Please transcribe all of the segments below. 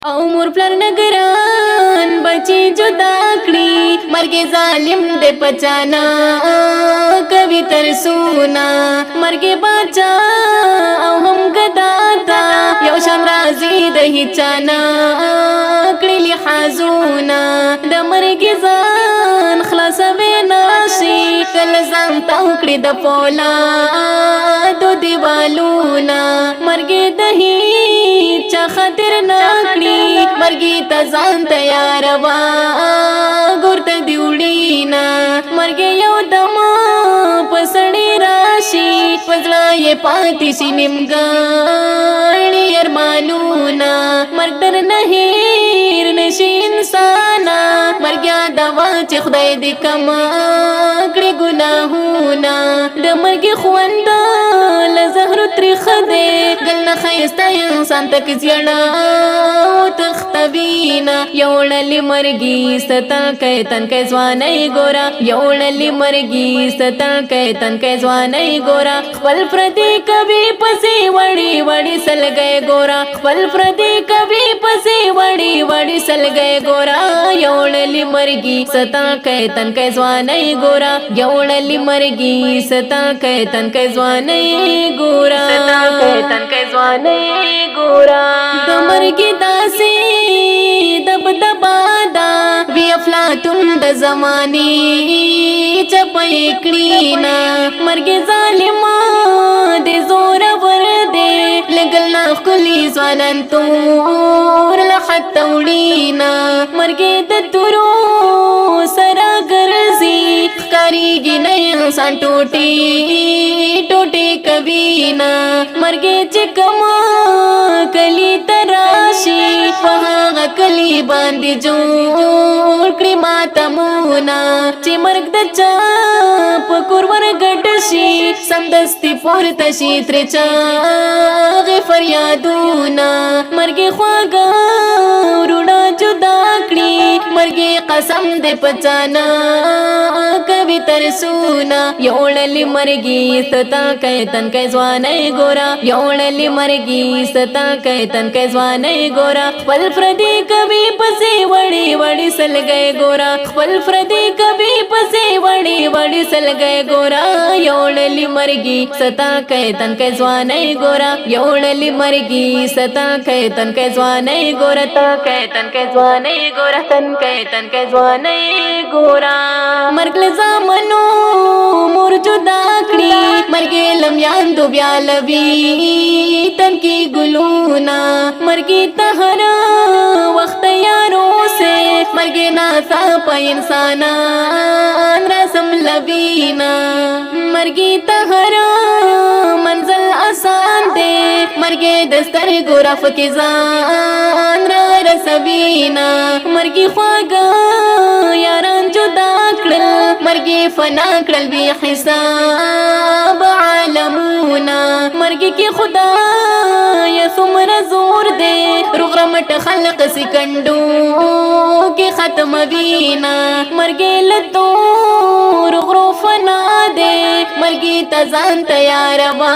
او مور پلار نگران بچی جدا کړي مرګ ظالم دې پچانا کوي ترسونا مرګ بچا او هم گداتا یو شان راځي د هچانا کړي لحظونا د مرګ ځان خلاص ویناشي کله ځان تا کړي د پولا دو دیوالونا مرګ د هیچا خاطر نکړي مرګي ته ځان تیار وا ګورته دیوړینا مرګي یو دم پسړی راشي پزړه یې پاتې شي نیمګړی ارمانونا مرګ در نه هیر نشي انسانا مرګیا دوا چې خدای دې کما کړی ګناهونه د مرګ خوند لزهر تریخ دې ګل نه خيسته انسان تک زیړه تختبینا یوړلی مرګي ستل کې تن کې ځواني ګورا یوړلی مرګي ستل کې تن کې ځواني ګورا خپل پردي کبي پسي وړي وړي سلګي ګورا خپل پردي کبي پسي وړي وړي سلګي ګورا یوړلی مرګي ستل کې تن کې ځواني ګورا یوړلی مرګي ستل کې تن کې ځواني ګورا ستل کې تن کې ځواني ګورا د مرګي داسي دب دبادا وی افلاطون د زماني چپای کړینا مرګ ظالم د زور ور دې لګل نا خلی ځوانن تور لحت وړینا مرګ د تورو سرا ګرځي کاریږي نه انسان ټوټي ټوټي کوینا مرګ چې کما کلی تراشي فها کلی باندې جوړ کړی ماتمونا چې مرګ د چا په کور ګټ شي سمدستي پورته شي تر چا فریادونا مرګ خواږه وروڼه جدا کړي مرګ قسم دې پچانا کوي ترسونا یوړلی مرګي ستا کې تن کې ځواني ګورا یوړلی مرګي ستا کې تن کې ځواني ګورا خپل فردي کبي پسي وړي وړي سلګي ګورا خپل فردي کبي پسي وړي وړي سلګي ګورا یوړلی مرګي ستا کې تن کې ځواني ګورا یوړلی مرګي ستا کې تن کې ځواني ګورا تا کې تن کې ځواني ګورا تن کې ځواني ګورا مرګ لزامنو مور جدا کړي مرګ لم یاندو بیا لوي تن کې ګلونا مرګ ته هر وخت یارو سے مرګ ناسا په انسانان رسم لوینا مرګ ته هر منزل آسان دے مرګ دستر ګورف کې ځان را رسوینا مرګ خواږه یاران جدا کړل مرګ فنا کړل بی حساب عالمونا مرګ کې خدا یا څومره زور دے رغرمټ خلق سکندو کې ختم وینا مرګ لتو رغرو فنا دے مرګ تزان تیار وا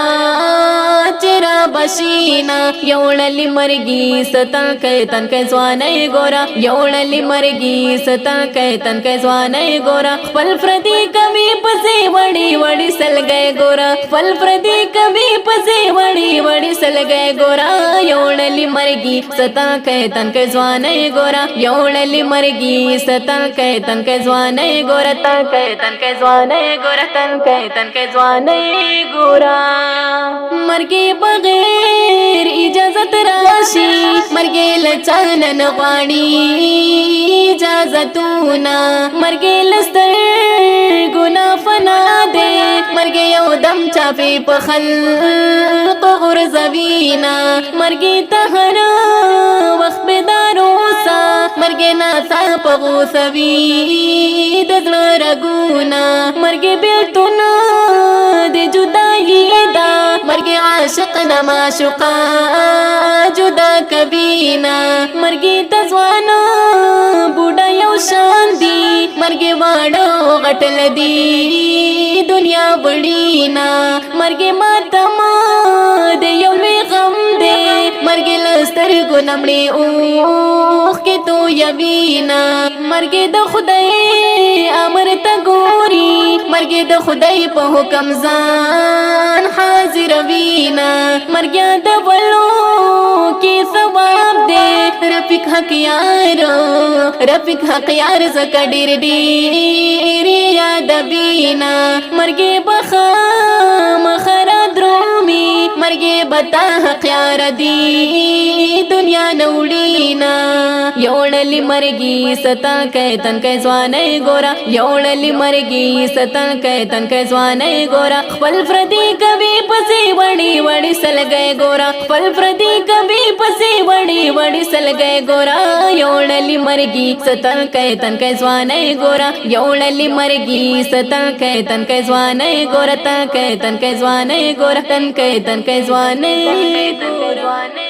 چرا بشینا یوړلی مرګي ستا کې تن کې ځواني ګورا یوړلی مرګي ستا کې تن کې ځواني ګورا خپل فردي کبي پسي وړي وړي سلګي ګورا خپل فردي کبي پسي وړي وړي سلګي ګورا یوړلی مرګي ستا کې تن کې ځواني ګورا یوړلی مرګي ستا کې تن کې ځواني ګورا تا کې تن کې ځواني ګورا تن کې ځواني ګورا مرګي بغیر اجازت راشي مرګي لچانن غواړي اجازتونا مرګي لستر ګنا فنا دے مرګي یو دم چاپی په خلق غرزوینا مرګي تهر وخت بداروسا مرګي ناسا په غوسوي دزړه رګونا مرګي بیلتونا دې جدائی دا مرګي عاشق نه معشوقا جدا کبینا مرګي تزوانا بوډا یو شان دی مرګي واړو غټل دی دنیا بړینا مرګي ماتما دې یو لوی غم دې مرګي لستر ګو نمړي او تو یوینا مرګ د خدای امر ته ګوري مرګ د خدای په حکم ځان حاضر وینا مرګ د ولو کې ثواب دے رفیق حق یار زکه ډیر ډیر یاد وینا مرګ بخا مخرا درومي مرګ بتا حق یار دی دنیا نوړینا یوړلی مرګي ستن کې تن کې ځواني ګورا یوړلی مرګي ستن کې تن کې ځواني ګورا خپل فردي کوي پسې وړي وړي سلګي ګورا خپل فردي کوي پسې وړي وړي سلګي ګورا یوړلی مرګي ستن کې تن کې ځواني ګورا یوړلی مرګي ستن کې تن کې ځواني ګورا تن کې تن کې ځواني ګورا تن کې ځواني ګورا